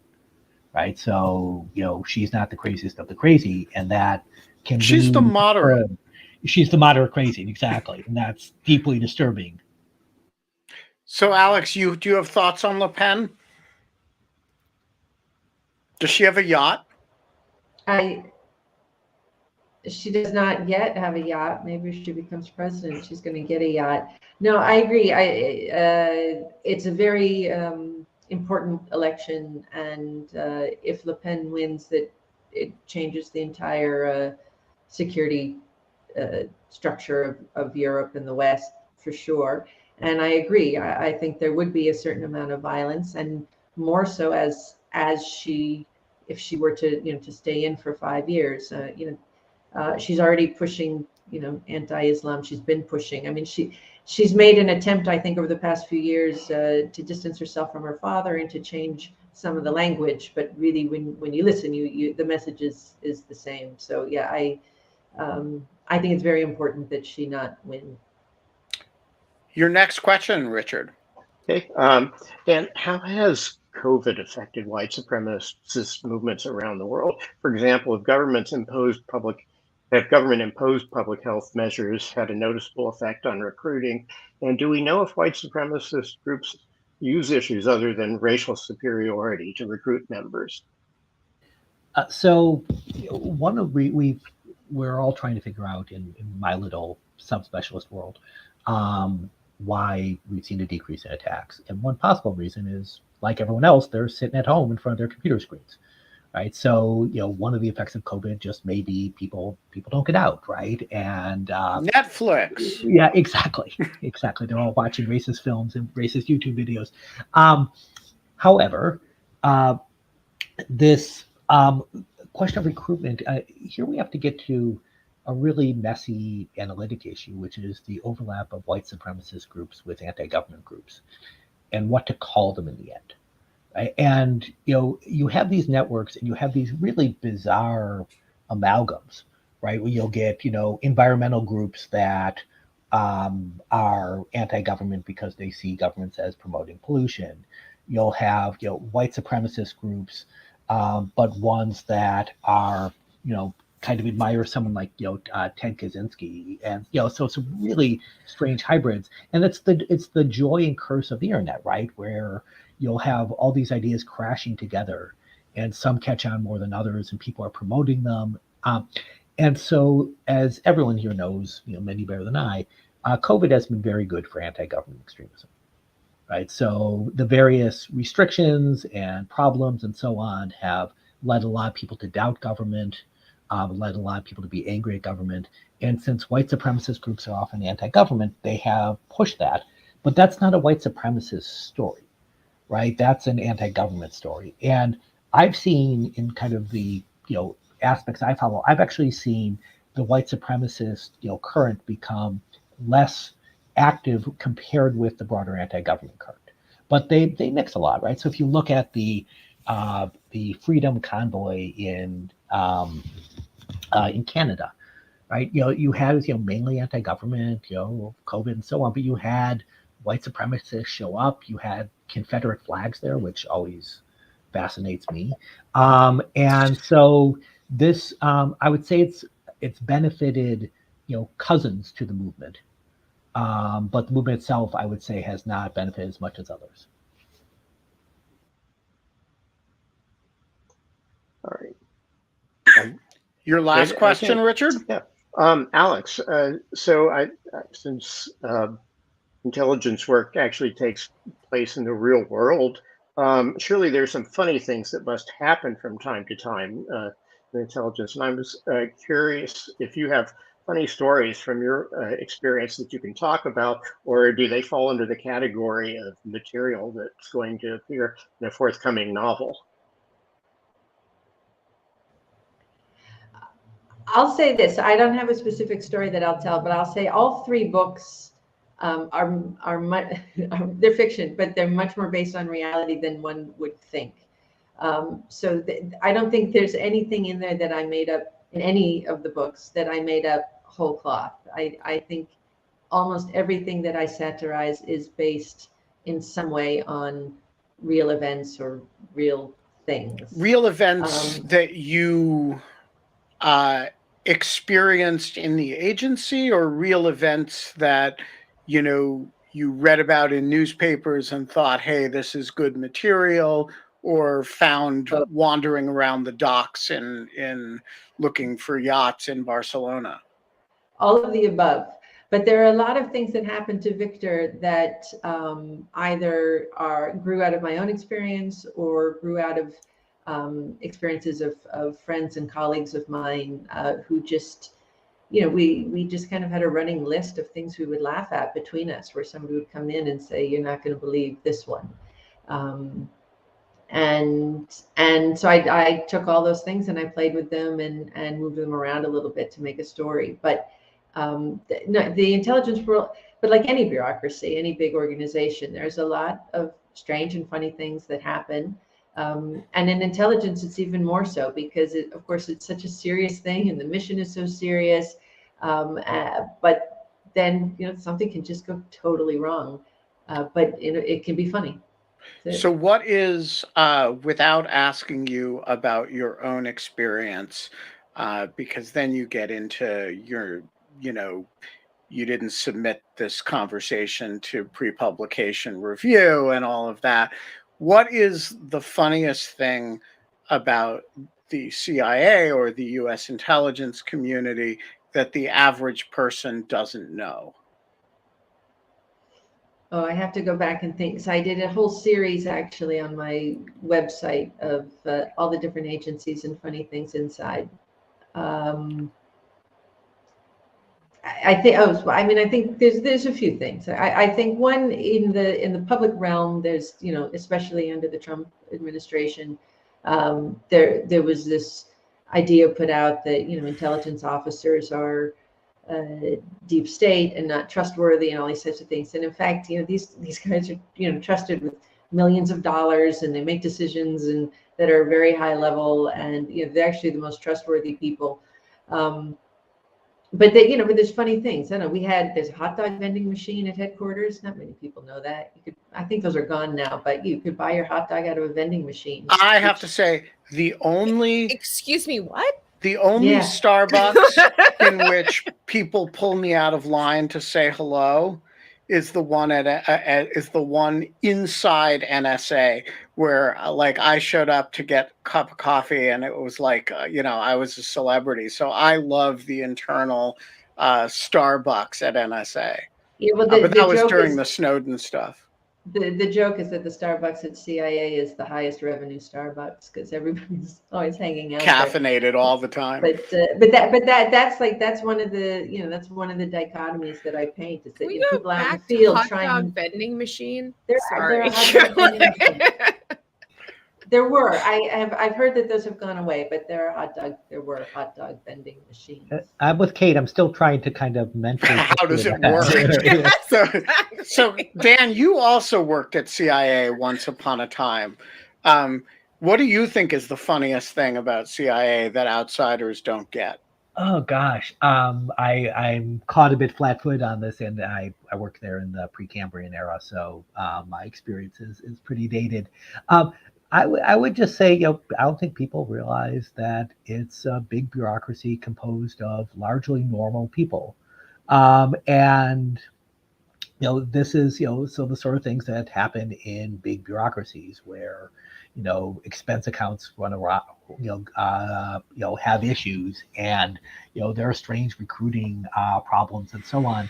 right? So she's not the craziest of the crazy, and that can she's the moderate. She's the moderate crazy, exactly, and that's deeply disturbing. So, Alex, do you have thoughts on Le Pen? Does she have a yacht? She does not yet have a yacht. Maybe if she becomes president, she's going to get a yacht. No, I agree. It's a very important election, and if Le Pen wins, that it changes the entire security structure of Europe and the West for sure. And I agree. I think there would be a certain amount of violence, and more so as she, if she were to to stay in for 5 years. She's already pushing, anti-Islam. She's been pushing. I mean, she's made an attempt, I think, over the past few years to distance herself from her father and to change some of the language. But really, when you listen, the message is the same. So yeah, I think it's very important that she not win. Your next question, Richard. Okay, Dan, how has COVID affected white supremacist movements around the world? For example, have government-imposed public health measures had a noticeable effect on recruiting? And do we know if white supremacist groups use issues other than racial superiority to recruit members? So one of we're all trying to figure out in my little subspecialist world why we've seen a decrease in attacks. And one possible reason is, like everyone else, they're sitting at home in front of their computer screens, right? So, one of the effects of COVID just may be people don't get out, right? And Netflix. Yeah, exactly. They're all watching racist films and racist YouTube videos. However, this question of recruitment, here we have to get to a really messy analytic issue, which is the overlap of white supremacist groups with anti-government groups and what to call them in the end. Right? And, you have these networks and you have these really bizarre amalgams, right? Where you'll get, environmental groups that are anti-government because they see governments as promoting pollution. You'll have, white supremacist groups, but ones that are, kind of admire someone like Ted Kaczynski, and so some really strange hybrids. And it's the joy and curse of the internet, right? Where you'll have all these ideas crashing together, and some catch on more than others, and people are promoting them. And so, as everyone here knows, many better than I, COVID has been very good for anti-government extremism, right? So the various restrictions and problems and so on have led a lot of people to doubt government. Led a lot of people to be angry at government. And since white supremacist groups are often anti-government, they have pushed that. But that's not a white supremacist story, right? That's an anti-government story. And I've seen in kind of the, aspects I follow, I've actually seen the white supremacist, current become less active compared with the broader anti-government current. But they mix a lot, right? So if you look at the the Freedom Convoy in Canada, right? You had mainly anti-government, COVID and so on, but you had white supremacists show up. You had Confederate flags there, which always fascinates me. And so this, I would say it's benefited, cousins to the movement. But the movement itself, I would say, has not benefited as much as others. All right. Your last question, Richard? Yeah. Alex, so since intelligence work actually takes place in the real world, surely there's some funny things that must happen from time to time in intelligence. And I was curious if you have funny stories from your experience that you can talk about, or do they fall under the category of material that's going to appear in a forthcoming novel? I'll say this. I don't have a specific story that I'll tell, but I'll say all three books they're fiction, but they're much more based on reality than one would think. So I don't think there's anything in there that I made up in any of the books that I made up whole cloth. I think almost everything that I satirize is based in some way on real events or real things. Real events that you experienced in the agency, or real events that you read about in newspapers and thought, hey, this is good material, or found wandering around the docks in looking for yachts in Barcelona? All of the above. But there are a lot of things that happened to Victor that either grew out of my own experience or grew out of experiences of friends and colleagues of mine who just, we just kind of had a running list of things we would laugh at between us, where somebody would come in and say, you're not going to believe this one. And so I took all those things and I played with them and moved them around a little bit to make a story. But the intelligence world, but like any bureaucracy, any big organization, there's a lot of strange and funny things that happen. And in intelligence, it's even more so because, of course, it's such a serious thing and the mission is so serious. But then, something can just go totally wrong. But it can be funny. So what is, without asking you about your own experience, because then you get into your, you didn't submit this conversation to pre-publication review and all of that. What is the funniest thing about the CIA or the U.S. intelligence community that the average person doesn't know? Oh, I have to go back and think. So I did a whole series actually on my website of all the different agencies and funny things inside. I think there's a few things. I think one in the public realm, there's, especially under the Trump administration, there was this idea put out that, intelligence officers are deep state and not trustworthy and all these types of things. And in fact, these guys are, trusted with millions of dollars, and they make decisions and that are very high level, and they're actually the most trustworthy people. But there's funny things. I know there's a hot dog vending machine at headquarters. Not many people know that. I think those are gone now, but you could buy your hot dog out of a vending machine. I have to say, excuse me, what? The only Starbucks in which people pull me out of line to say hello is the one inside NSA, where I showed up to get a cup of coffee and it was like, I was a celebrity. So I love the internal Starbucks at NSA. Yeah, well, but that was during the Snowden stuff. The joke is that the Starbucks at CIA is the highest revenue Starbucks because everybody's always hanging out caffeinated there. All the time. That's one of the that's one of the dichotomies that I paint. Is that people out in the field hot trying dog vending machine. Sorry. There were. I've heard that those have gone away, but there were hot dog vending machines. I'm with Kate. I'm still trying to kind of mentally. How does it work? So Dan, you also worked at CIA once upon a time. What do you think is the funniest thing about CIA that outsiders don't get? Oh gosh, I'm caught a bit flat-footed on this, and I worked there in the Precambrian era, so my experience is pretty dated. Um, I would just say, I don't think people realize that it's a big bureaucracy composed of largely normal people, and this is, so the sort of things that happen in big bureaucracies where, expense accounts run around, have issues, and, there are strange recruiting problems and so on.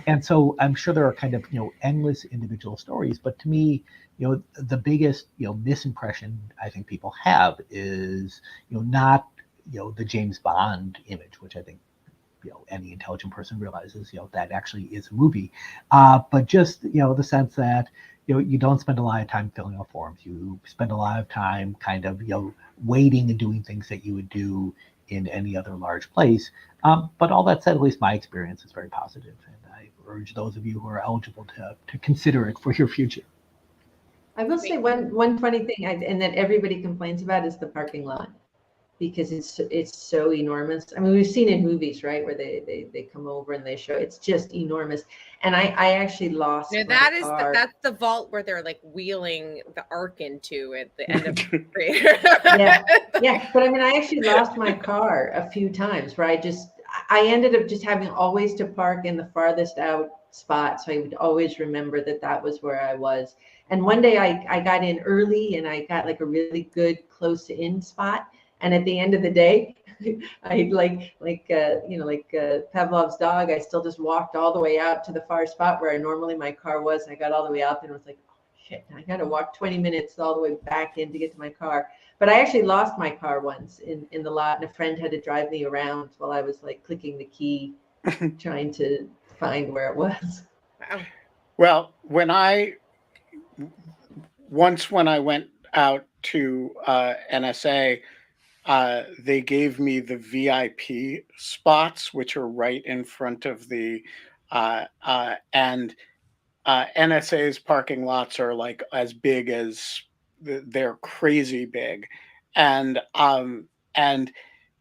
And so I'm sure there are kind of, endless individual stories, but to me, the biggest, misimpression I think people have is, not, the James Bond image, which I think any intelligent person realizes that actually is a movie, but just the sense that you don't spend a lot of time filling out forms. You spend a lot of time kind of waiting and doing things that you would do in any other large place. But all that said, at least my experience is very positive, and I urge those of you who are eligible to consider it for your future. I will say one funny thing, and that everybody complains about, is the parking lot, because it's so enormous. I mean, we've seen in movies, right, where they come over and they show, it's just enormous. And I actually lost No, my car. that's the vault where they're like wheeling the ark into at the end of the yeah. But I mean, I actually lost my car a few times where I ended up just having always to park in the farthest out spot. So I would always remember that was where I was. And one day I got in early and I got like a really good close in spot. And at the end of the day, I like Pavlov's dog, I still just walked all the way out to the far spot where normally my car was. I got all the way out there and was like, oh shit, I got to walk 20 minutes all the way back in to get to my car. But I actually lost my car once in the lot, and a friend had to drive me around while I was like clicking the key, trying to find where it was. Wow. Well, when I went out to NSA, they gave me the VIP spots, which are right in front of the and NSA's parking lots are like as big as they're crazy big, and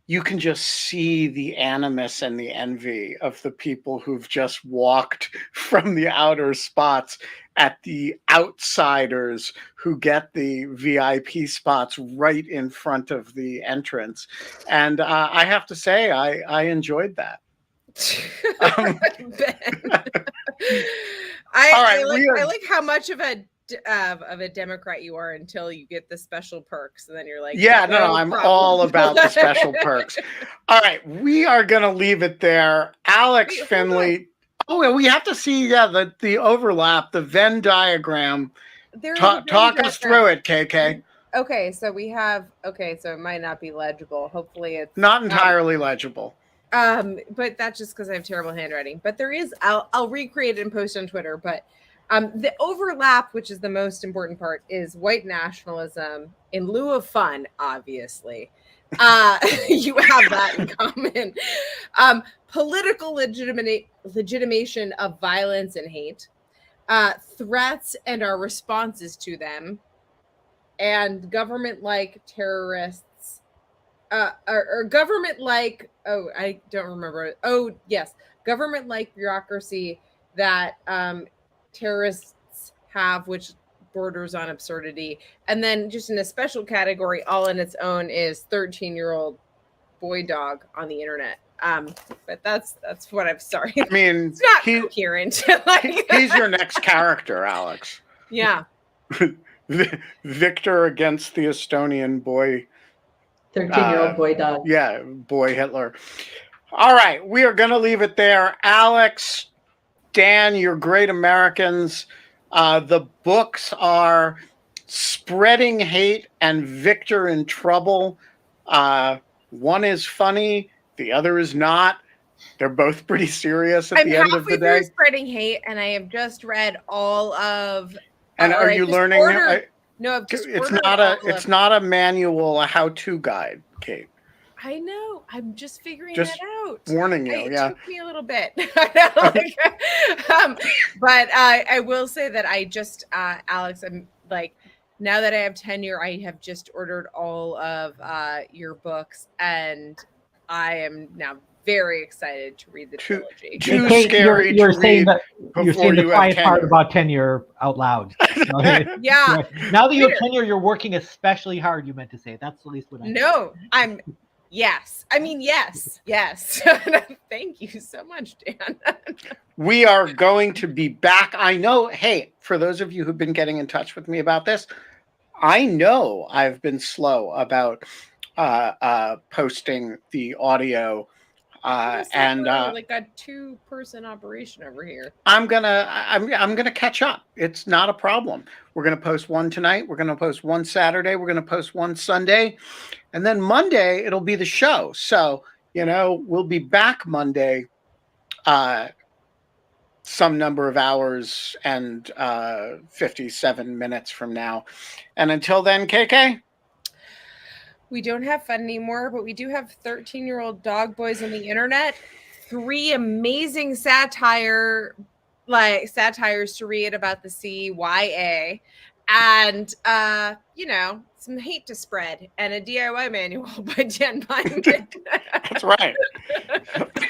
you can just see the animus and the envy of the people who've just walked from the outer spots at the outsiders who get the VIP spots right in front of the entrance. And I have to say, I enjoyed that. I like how much of a Democrat you are until you get the special perks, and then you're like, yeah, no, I'm all about the special perks. All right, we are gonna leave it there. Alex Finley. Oh, we have to see the overlap, the Venn diagram. Talk us through it, KK. Okay, so we have so it might not be legible. Hopefully it's not entirely legible. But that's just because I have terrible handwriting. But there is, I'll recreate it and post on Twitter. But the overlap, which is the most important part, is white nationalism in lieu of fun, obviously. You have that in common. Political legitimation of violence and hate, threats and our responses to them, and government-like terrorists, or government-like, I don't remember. Oh, yes. Government-like bureaucracy that terrorists have, which borders on absurdity. And then just in a special category, all in its own, is 13-year-old boy dog on the internet. But that's what I'm sorry. I mean, it's not coherent. He's your next character, Alex. Yeah. Victor against the Estonian boy. 13-year-old boy dog. Yeah, boy Hitler. All right, we are going to leave it there. Alex, Dan, you're great Americans. The books are Spreading Hate and Victor in Trouble. One is funny, the other is not. They're both pretty serious at the end of the day. I'm Spreading Hate, and I have just read all of. And are you learning? No, I've just it's not a manual, a how-to guide, Kate. I know. I'm just figuring that out. Warning you. It yeah. took me a little bit. But I will say that I just, Alex, I'm like, now that I have tenure, I have just ordered all of your books, and I am now very excited to read the trilogy. Too Kate, scary you're to saying read that you're before saying the you have quiet part tenure. about tenure out loud. Yeah. Now that you have Peter. tenure, you're working especially hard. You meant to say that's at least what I. No, yes. I mean, yes. Thank you so much, Dan. We are going to be back. I know, hey, for those of you who've been getting in touch with me about this, I know I've been slow about posting the audio. And like a 2-person operation over here. I'm gonna catch up. It's not a problem. We're gonna post one tonight. We're gonna post one Saturday. We're gonna post one Sunday, and then Monday it'll be the show. So we'll be back Monday, some number of hours and 57 minutes from now. And until then, KK. We don't have fun anymore, but we do have 13-year-old dog boys on the internet. 3 amazing satires to read about the CYA, and some hate to spread, and a DIY manual by Dan Byman. That's right.